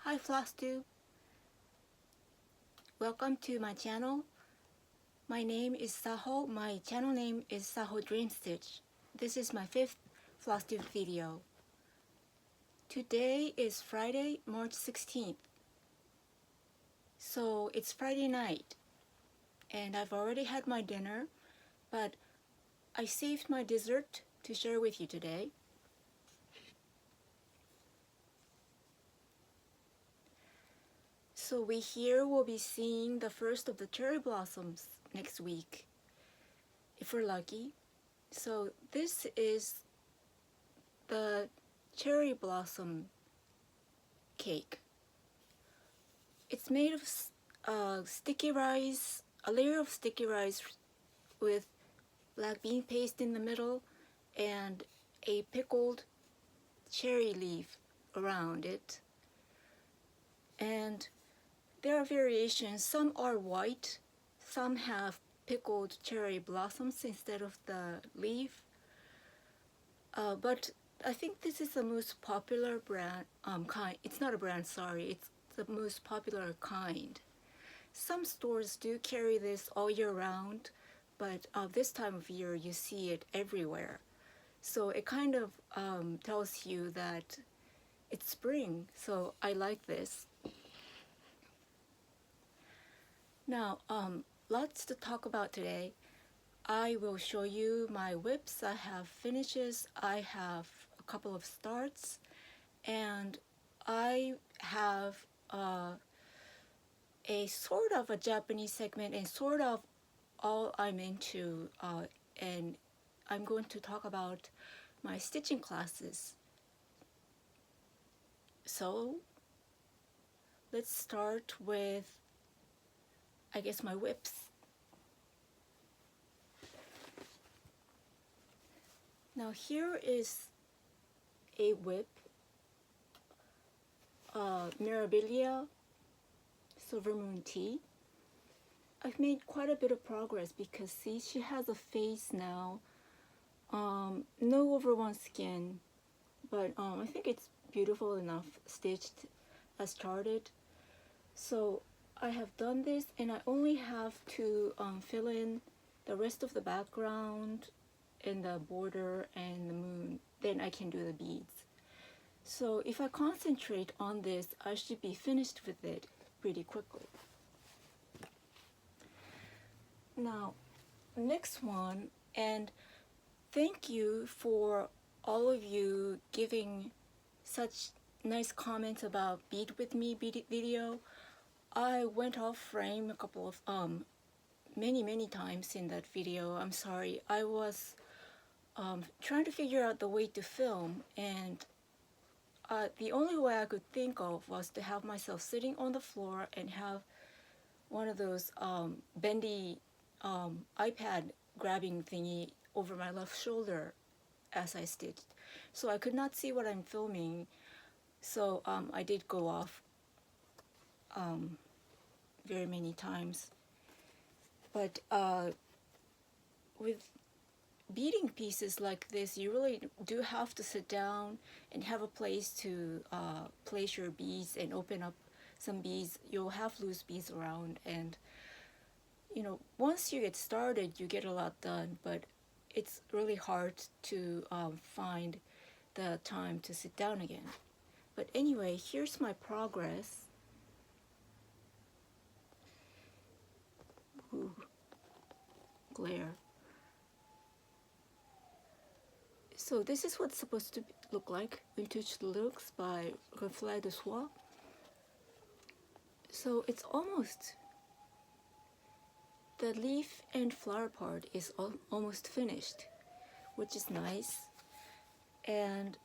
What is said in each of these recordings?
Hi Flosstube, welcome to my channel. My name is Saho. My channel name is Saho Dream Stitch. This is my 5th Flosstube video. Today is Friday, March 16th. So it's Friday night and I've already had my dinner, but I saved my dessert to share with you today. So we here will be seeing the first of the cherry blossoms next week, if we're lucky. So this is the cherry blossom cake. It's made of sticky rice, a layer of sticky rice with black bean paste in the middle and a pickled cherry leaf around it. And there are variations. Some are white, some have pickled cherry blossoms instead of the leaf. But I think this is the most popular brand kind. It's not a brand, sorry. It's the most popular kind. Some stores do carry this all year round, but this time of year you see it everywhere. So it kind of tells you that it's spring. So I like this. Now, lots to talk about today. I will show you my whips. I have finishes, I have a couple of starts, and I have a sort of a Japanese segment and sort of all I'm into, and I'm going to talk about my stitching classes. So let's start with, I guess, my whips. Now here is a whip, MIRABILIA Silver Moon Tea. I've made quite a bit of progress because see, she has a face now, no over-one skin, but I think it's beautiful enough stitched as charted. So I have done this and I only have to fill in the rest of the background and the border and the moon, then I can do the beads. So if I concentrate on this, I should be finished with it pretty quickly. Now, next one, and thank you for all of you giving such nice comments about bead with me video. I went off frame a couple of many times in that video. I'm sorry. I was trying to figure out the way to film, and the only way I could think of was to have myself sitting on the floor and have one of those bendy iPad grabbing thingy over my left shoulder as I stitched. So I could not see what I'm filming, so I did go off very many times. But with beading pieces like this, you really do have to sit down and have a place to place your beads and open up some beads. You'll have loose beads around, and you know, once you get started you get a lot done, but it's really hard to find the time to sit down again. But anyway, here's my progress. Ooh, glare. So this is what's supposed to look like. Vintage Looks by Reflet de Soie. So it's almost, the leaf and flower part is almost finished, which is nice. And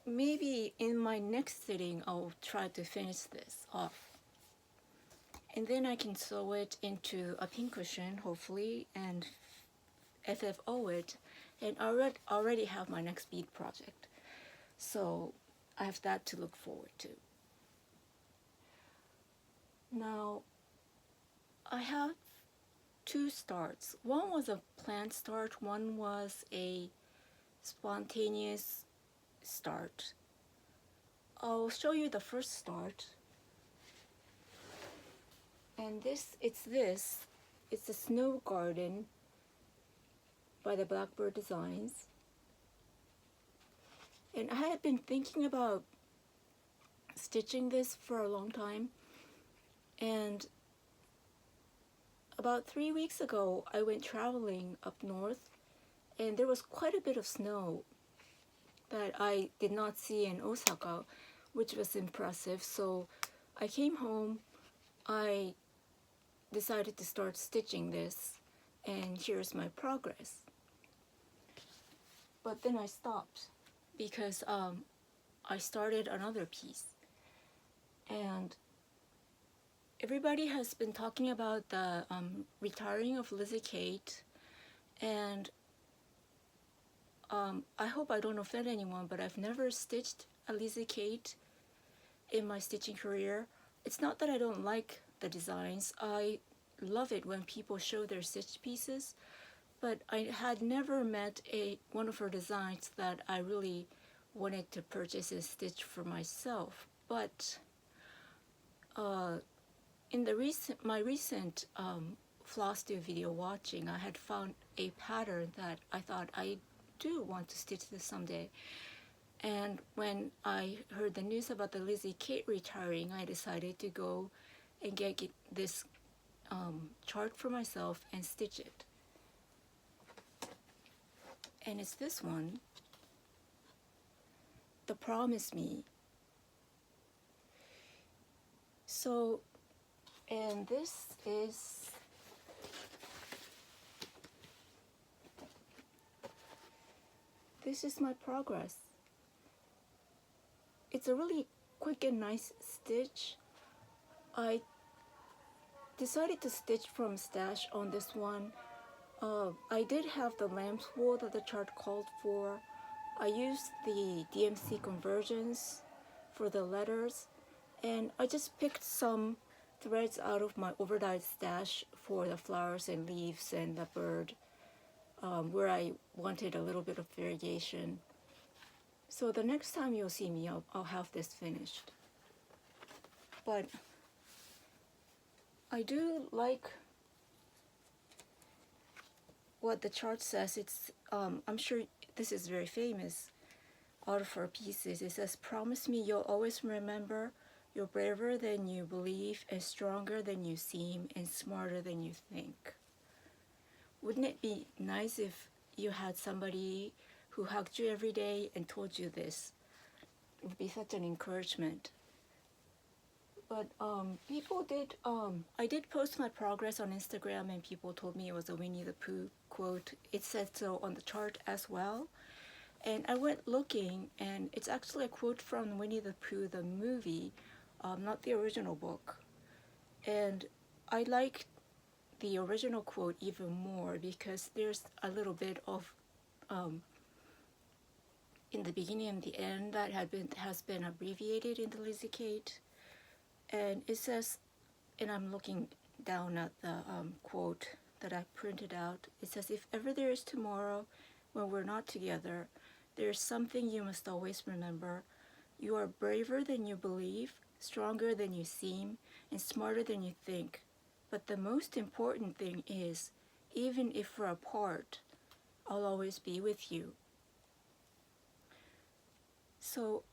maybe in my next sitting I'll try to finish this off. And then I can sew it into a pincushion, hopefully, and FFO it. And I already have my next bead project. So I have that to look forward to. Now, I have two starts. One was a planned start, one was a spontaneous start. I'll show you the first start. And it's the Snow Garden by the Blackbird Designs. And I had been thinking about stitching this for a long time, and about 3 weeks ago I went traveling up north, and there was quite a bit of snow that I did not see in Osaka, which was impressive. So I came home, I decided to start stitching this, and here's my progress. But then I stopped because I started another piece, and everybody has been talking about the retiring of Lizzie Kate, and I hope I don't offend anyone, but I've never stitched a Lizzie Kate in my stitching career. It's not that I don't like the designs. I love it when people show their stitched pieces, but I had never met one of her designs that I really wanted to purchase and stitch for myself. But in my recent Flosstube video watching, I had found a pattern that I thought I do want to stitch this someday. And when I heard the news about the Lizzie Kate retiring, I decided to go and get this chart for myself and stitch it. And it's this one, the Promise Me. So, and this is my progress. It's a really quick and nice stitch. I decided to stitch from stash on this one. I did have the lamb's wool that the chart called for. I used the DMC conversions for the letters, and I just picked some threads out of my overdyed stash for the flowers and leaves and the bird, where I wanted a little bit of variation. So the next time you'll see me, I'll have this finished. But I do like what the chart says. It's I'm sure this is very famous out of her pieces. It says, "Promise me you'll always remember you're braver than you believe and stronger than you seem and smarter than you think." Wouldn't it be nice if you had somebody who hugged you every day and told you this? It would be such an encouragement. But people did, I did post my progress on Instagram, and people told me it was a Winnie the Pooh quote. It said so on the chart as well. And I went looking, and it's actually a quote from Winnie the Pooh, the movie, not the original book. And I like the original quote even more because there's a little bit of in the beginning and the end that has been abbreviated in the Lizzie Kate. And it says, and I'm looking down at the quote that I printed out. It says, "If ever there is tomorrow when we're not together, there is something you must always remember. You are braver than you believe, stronger than you seem, and smarter than you think. But the most important thing is, even if we're apart, I'll always be with you." So,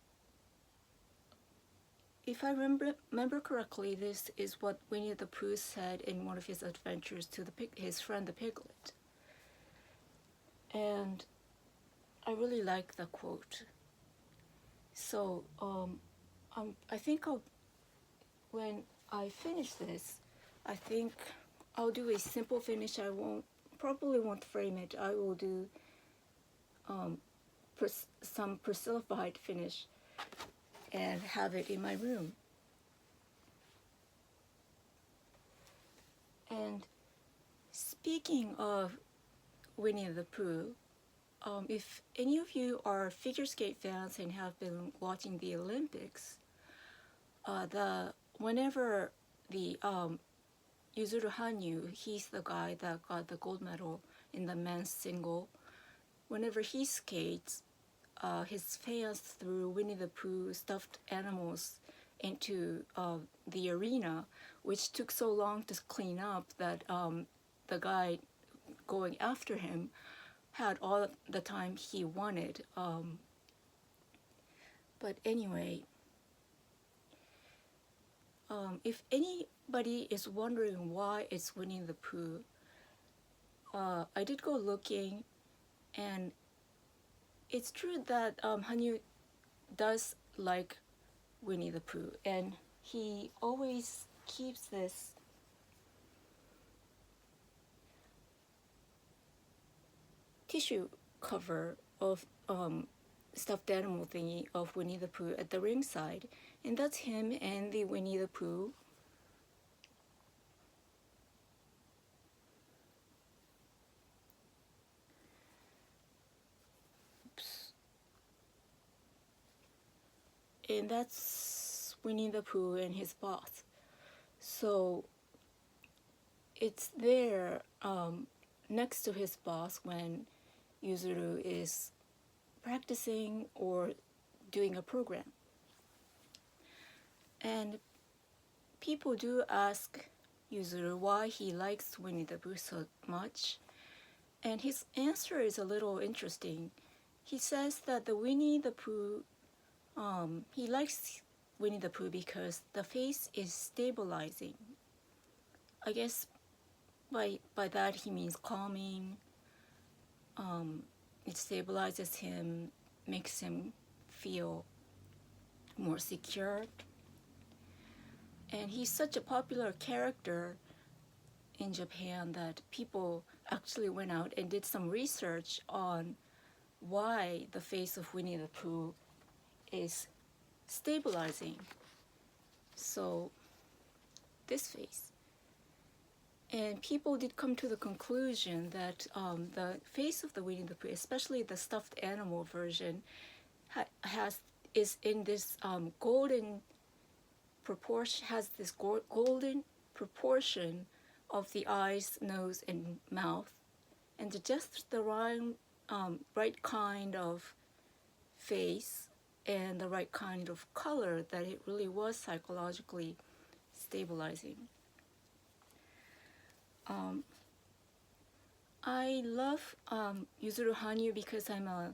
if I remember correctly, this is what Winnie the Pooh said in one of his adventures to his friend the piglet. And I really like the quote. So I think when I finish this, I think I'll do a simple finish. I probably won't frame it. I will do some persilified finish and have it in my room. And speaking of Winnie the Pooh, if any of you are figure skate fans and have been watching the Olympics, whenever the Yuzuru Hanyu, he's the guy that got the gold medal in the men's single, whenever he skates, his fans threw Winnie the Pooh stuffed animals into the arena, which took so long to clean up that the guy going after him had all the time he wanted. But anyway, if anybody is wondering why it's Winnie the Pooh, I did go looking, and it's true that Hanyu does like Winnie the Pooh, and he always keeps this tissue cover of stuffed animal thingy of Winnie the Pooh at the ringside, and that's him and the Winnie the Pooh. Oops. And that's Winnie the Pooh and his boss. So it's there next to his boss when Yuzuru is practicing or doing a program. And people do ask Yuzuru why he likes Winnie the Pooh so much, and his answer is a little interesting. He says that the Winnie the Pooh, he likes Winnie the Pooh because the face is stabilizing. I guess by that he means calming. It stabilizes him, makes him feel more secure. And he's such a popular character in Japan that people actually went out and did some research on why the face of Winnie the Pooh is stabilizing. So this face. And people did come to the conclusion that the face of the Winnie the Pooh, especially the stuffed animal version, is in this golden proportion, has this golden proportion of the eyes, nose, and mouth, and just the right kind of face and the right kind of color that it really was psychologically stabilizing. I love Yuzuru Hanyu because I'm a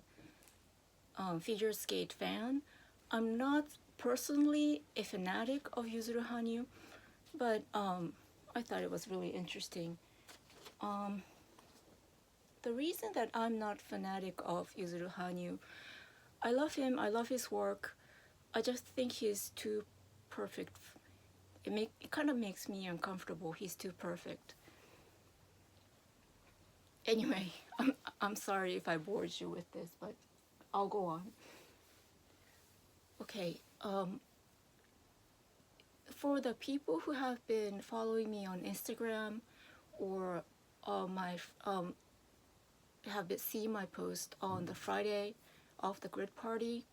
figure skate fan. I'm not personally a fanatic of Yuzuru Hanyu, but I thought it was really interesting. The reason that I'm not fanatic of Yuzuru Hanyu, I love him, I love his work, I just think he's too perfect. It kind of makes me uncomfortable. He's too perfect. Anyway, I'm sorry if I bored you with this, but I'll go on. Okay, for the people who have been following me on Instagram or have seen my post on the Friday of the grid party,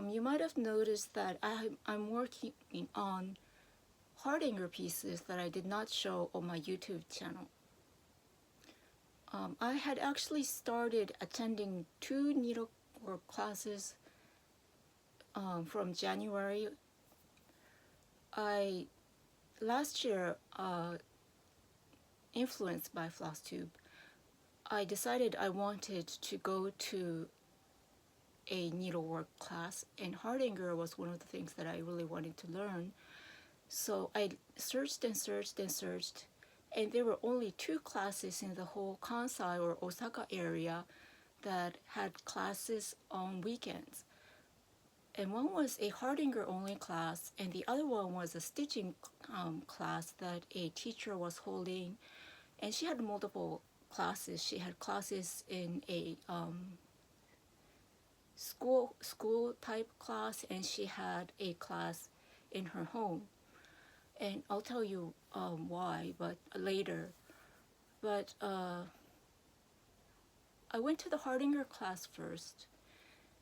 you might have noticed that I'm working on Hardanger pieces that I did not show on my YouTube channel. I had actually started attending 2 needlework classes from January. Last year, influenced by Flosstube, I decided I wanted to go to a needlework class, and Hardanger was one of the things that I really wanted to learn. So I searched and searched and searched, and there were only 2 classes in the whole Kansai or Osaka area that had classes on weekends. And one was a Hardanger only class, and the other one was a stitching class that a teacher was holding. And she had multiple classes. She had classes in a school type class, and she had a class in her home. And I'll tell you why, but later. But I went to the Hardanger class first,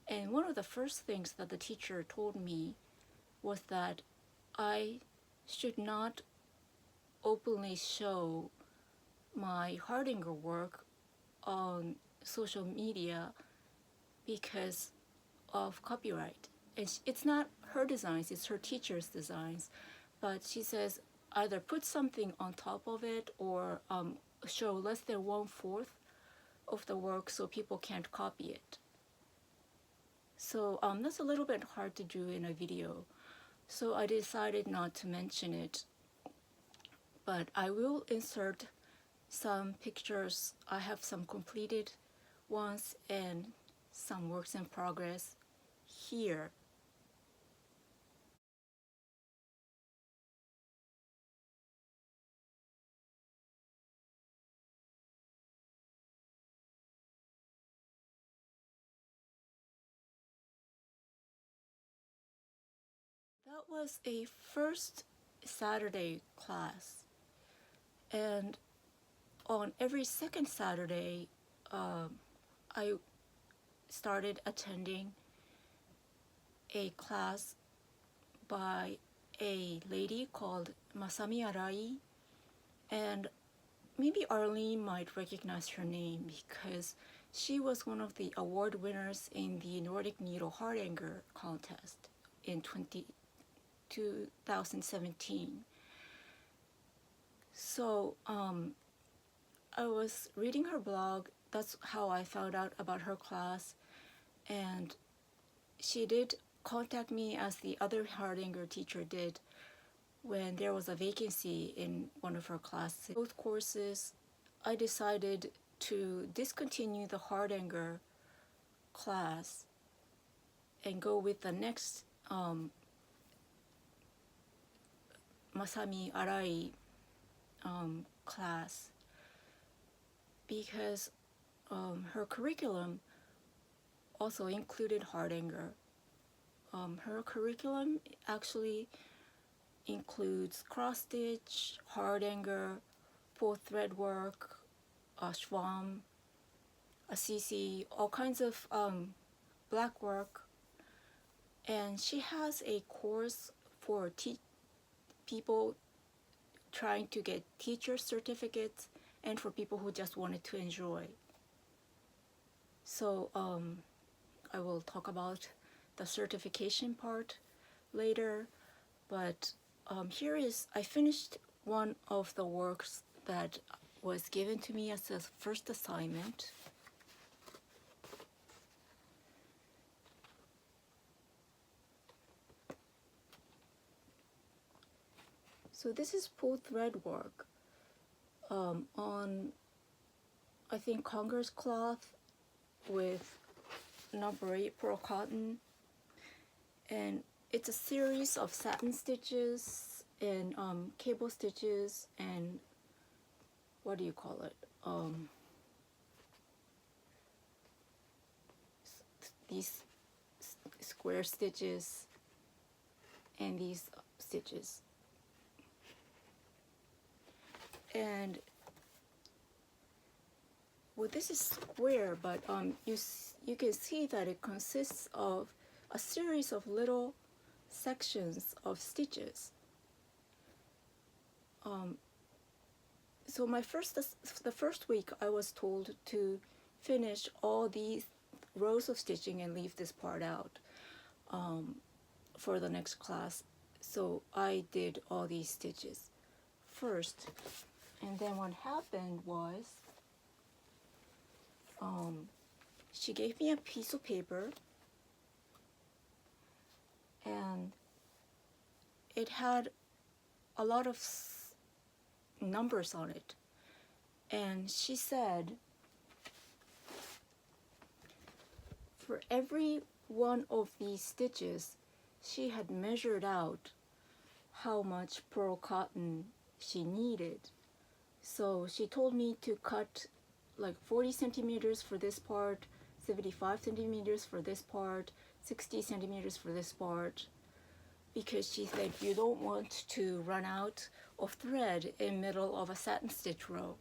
and one of the first things that the teacher told me was that I should not openly show my Hardanger work on social media because of copyright. And it's not her designs, it's her teacher's designs. But she says either put something on top of it or show less than 1/4 of the work so people can't copy it. So that's a little bit hard to do in a video. So I decided not to mention it. But I will insert some pictures. I have some completed ones and some works in progress here. That was a first Saturday class, and on every second Saturday I started attending a class by a lady called Masami Arai, and maybe Arlene might recognize her name because she was one of the award winners in the Nordic Needle Hardanger contest in 2017. So I was reading her blog. That's how I found out about her class, and she did contact me as the other Hardanger teacher did when there was a vacancy in one of her classes. Both courses, I decided to discontinue the Hardanger class and go with the next Masami Arai class, because her curriculum also included Hardanger. Her curriculum actually includes cross stitch, Hardanger, full thread work, schwam, a CC, all kinds of black work. And she has a course for people trying to get teacher certificates and for people who just wanted to enjoy. So I will talk about the certification part later, but I finished one of the works that was given to me as a first assignment. So this is full thread work on, I think, Congress cloth with number 8 pearl cotton, and it's a series of satin stitches and cable stitches and what do you call it? These square stitches and these stitches. And well, this is square, but you can see that it consists of a series of little sections of stitches. So the first week I was told to finish all these rows of stitching and leave this part out for the next class. So I did all these stitches first, and then what happened was she gave me a piece of paper, and it had a lot of numbers on it, and she said for every one of these stitches she had measured out how much pearl cotton she needed. So she told me to cut like 40 centimeters for this part, 75 centimeters for this part, 60 centimeters for this part, because she said you don't want to run out of thread in the middle of a satin stitch row.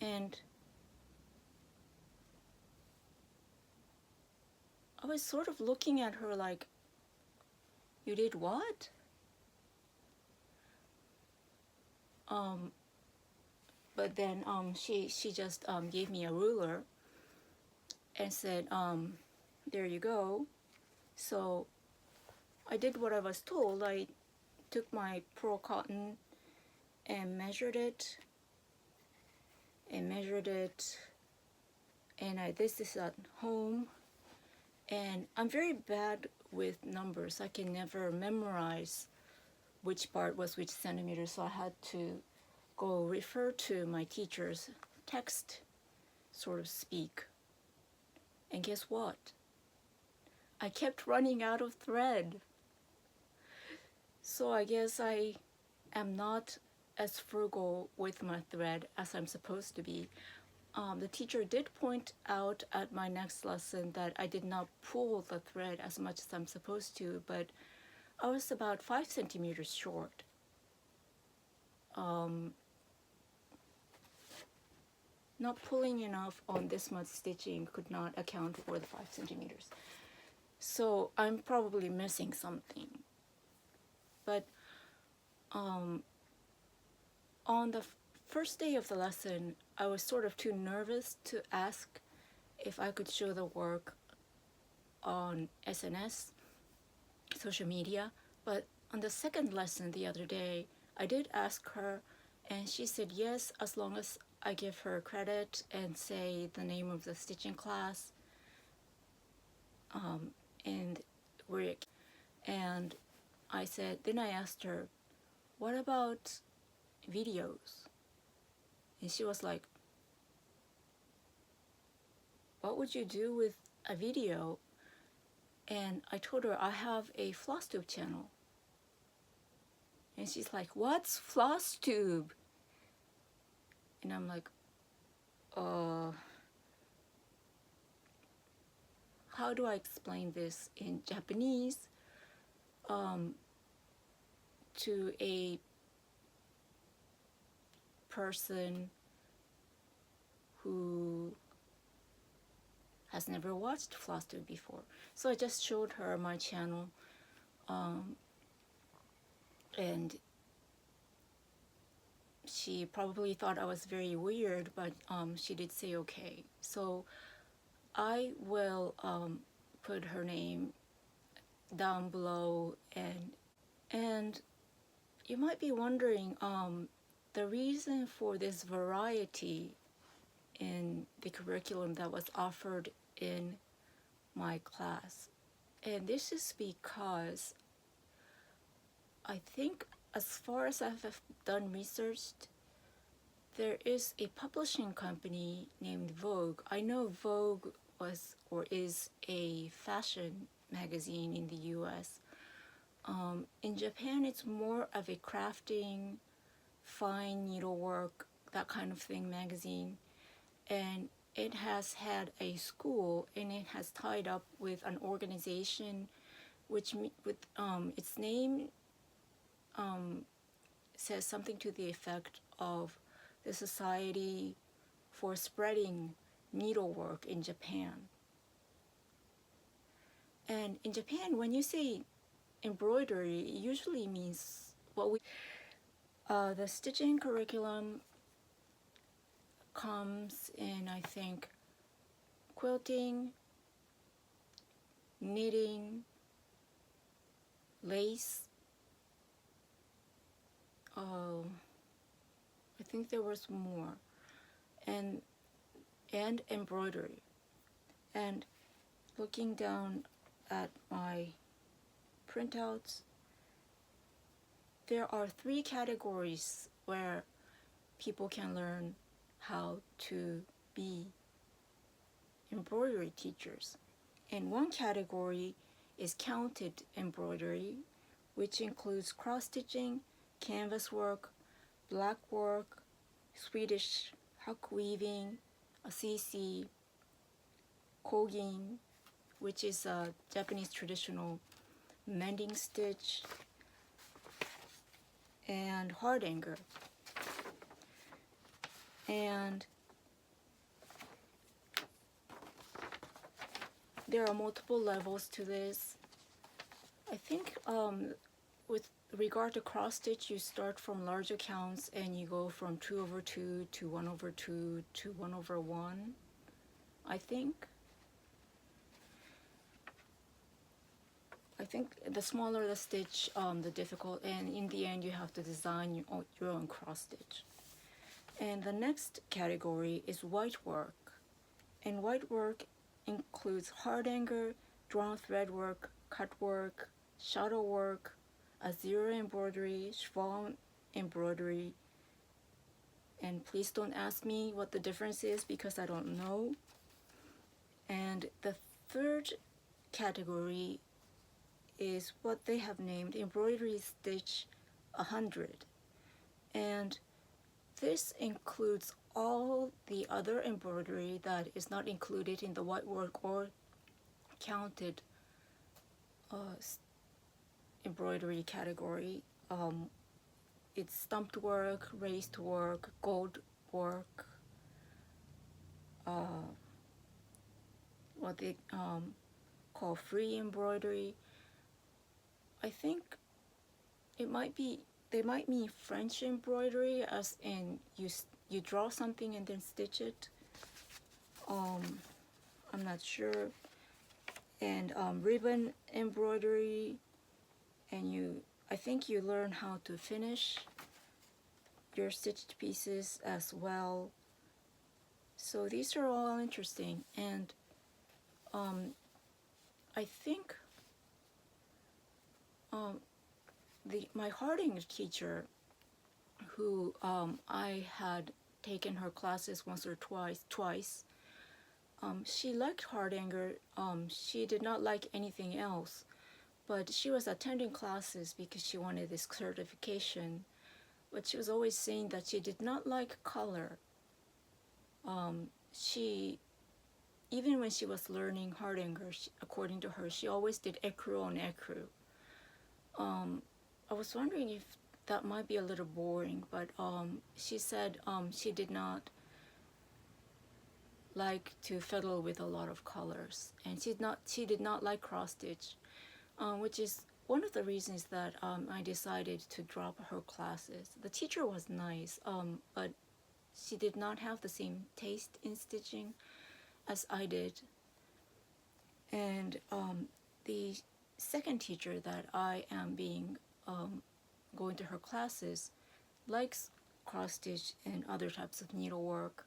And I was sort of looking at her like, you did what? But then she just gave me a ruler, and said, there you go. So I did what I was told. I took my pearl cotton and measured it, and I did this at home. And I'm very bad with numbers. I can never memorize which part was which centimeter, so I had to go refer to my teacher's text, sort of speak. And guess what? I kept running out of thread. So I guess I am not as frugal with my thread as I'm supposed to be. The teacher did point out at my next lesson that I did not pull the thread as much as I'm supposed to, but I was about 5 centimeters short. Not pulling enough on this much stitching could not account for the 5 centimeters. So I'm probably missing something. But on the first day of the lesson, I was sort of too nervous to ask if I could show the work on SNS, social media. But on the second lesson the other day, I did ask her, and she said yes, as long as I give her credit and say the name of the stitching class. And I said, then I asked her, what about videos? And she was like, what would you do with a video? And I told her I have a Flosstube channel. And she's like, what's Flosstube? And I'm like, how do I explain this in Japanese to a person who has never watched Flosstube before? So I just showed her my channel, and she probably thought I was very weird, but she did say okay. So I will put her name down below, and you might be wondering the reason for this variety in the curriculum that was offered in my class. And this is because I think, as far as I've done research, there is a publishing company named Vogue. I know Vogue was or is a fashion magazine in the US. In Japan, it's more of a crafting, fine needlework, that kind of thing magazine. And it has had a school, and it has tied up with an organization which its name says something to the effect of the Society for Spreading Needlework in Japan. And in Japan, when you say embroidery, it usually means the stitching curriculum comes in, I think, quilting, knitting, lace. I think there was more, and embroidery. And looking down at my printouts, there are 3 categories where people can learn how to be embroidery teachers. And one category is counted embroidery, which includes cross-stitching, canvas work, black work, Swedish huck weaving, CC, kogin, which is a Japanese traditional mending stitch, and hardanger. And there are multiple levels to this. I think with regard to cross stitch, you start from larger counts and you go from 2/2 to 1/2 to 1/1, I think. think the smaller the stitch, the difficult, and in the end you have to design your own cross stitch. And the next category is white work. And white work includes hardanger, drawn thread work, cut work, shadow work, azure embroidery, schwalm embroidery. And please don't ask me what the difference is because I don't know. And the third category is what they have named embroidery stitch 100. And this includes all the other embroidery that is not included in the white work or counted embroidery category. It's stumped work, raised work, gold work, what they call free embroidery. I think they might mean French embroidery, as in you draw something and then stitch it. I'm not sure. And ribbon embroidery, and I think you learn how to finish your stitched pieces as well. So these are all interesting, and I think my hardanger teacher, who I had taken her classes once or twice, she liked hardanger. She did not like anything else, but she was attending classes because she wanted this certification. But she was always saying that she did not like color. Even when she was learning hardanger, according to her, she always did ecru on ecru. I was wondering if that might be a little boring, but she said she did not like to fiddle with a lot of colors, and she did not like cross stitch, which is one of the reasons that I decided to drop her classes. The teacher was nice, but she did not have the same taste in stitching as I did. And the second teacher that I am going to her classes likes cross stitch and other types of needlework,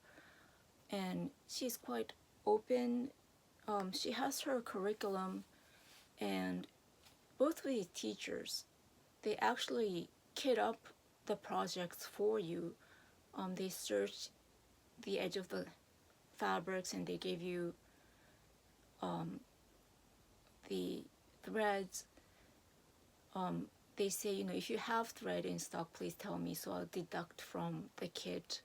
and she's quite open. She has her curriculum, and both of these teachers, they actually kit up the projects for you. They search the edge of the fabrics and they give you the threads. They say, if you have thread in stock, please tell me, so I'll deduct from the kit.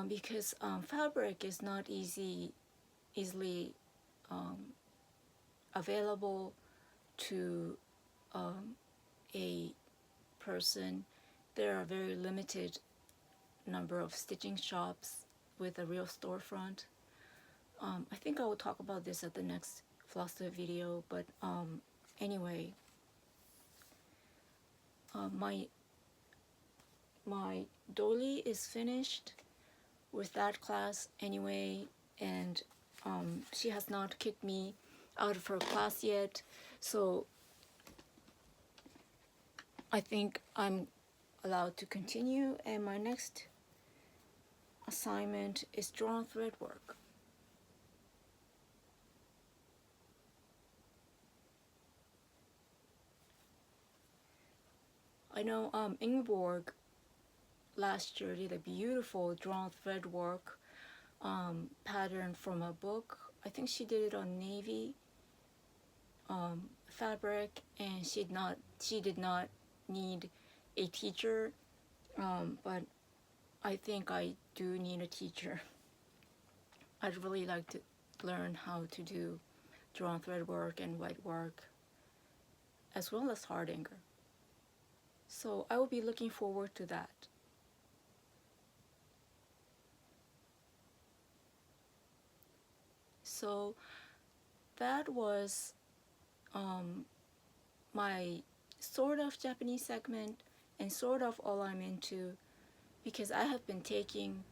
Because fabric is not easily available to a person. There are very limited number of stitching shops with a real storefront. I think I will talk about this at the next Flosstube video, but anyway, my dolly is finished with that class anyway, and she has not kicked me out of her class yet, so I think I'm allowed to continue. And my next assignment is drawn thread work. I know Ingeborg last year did a beautiful drawn thread work pattern from a book. I think she did it on navy fabric, and she did not need a teacher, but I think I do need a teacher. I'd really like to learn how to do drawn thread work and white work, as well as hardanger. So I will be looking forward to that. So that was my sort of Japanese segment and sort of all I'm into, because I have been taking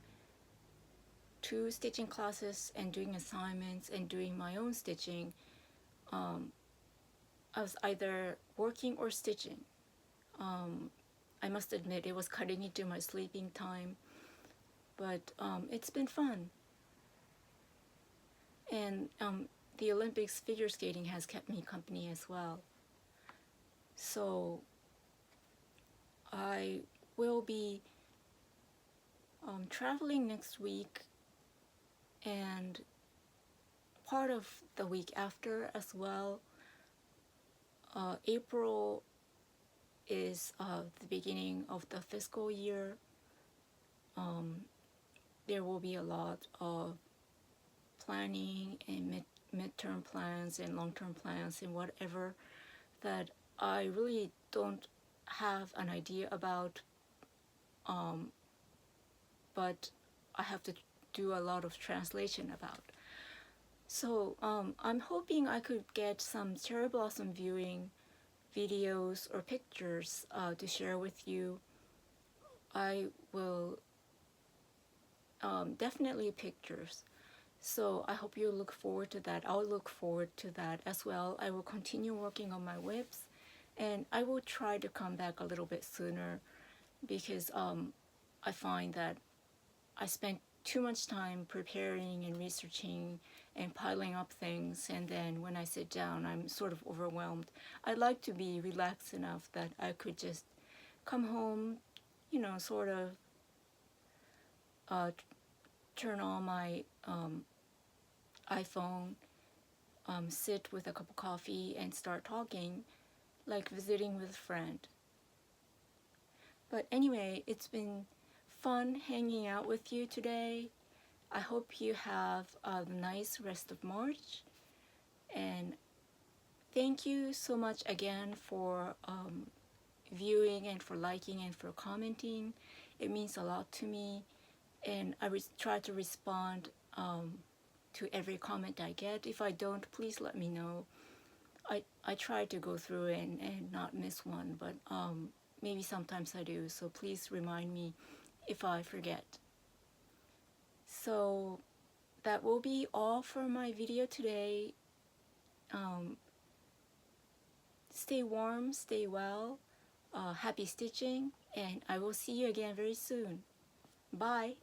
2 stitching classes and doing assignments and doing my own stitching I was either working or stitching. I must admit it was cutting into my sleeping time, but it's been fun. And the Olympics figure skating has kept me company as well. So I will be traveling next week and part of the week after as well. April is the beginning of the fiscal year. There will be a lot of planning and midterm plans and long-term plans and whatever that I really don't have an idea about, but I have to do a lot of translation about. So I'm hoping I could get some cherry blossom viewing videos or pictures to share with you. I will definitely pictures. So I hope you look forward to that. I'll look forward to that as well. I will continue working on my WIPs, and I will try to come back a little bit sooner because I find that I spent too much time preparing and researching and piling up things, and then when I sit down I'm sort of overwhelmed. I'd like to be relaxed enough that I could just come home, you know, sort of turn on my iPhone, sit with a cup of coffee and start talking like visiting with a friend. But anyway, it's been fun hanging out with you today. I hope you have a nice rest of March, and thank you so much again for viewing and for liking and for commenting. It means a lot to me, and I try to respond to every comment I get. If I don't, please let me know. I try to go through and not miss one, but maybe sometimes I do, so please remind me if I forget. So that will be all for my video today. Stay warm, stay well, happy stitching, and I will see you again very soon. Bye!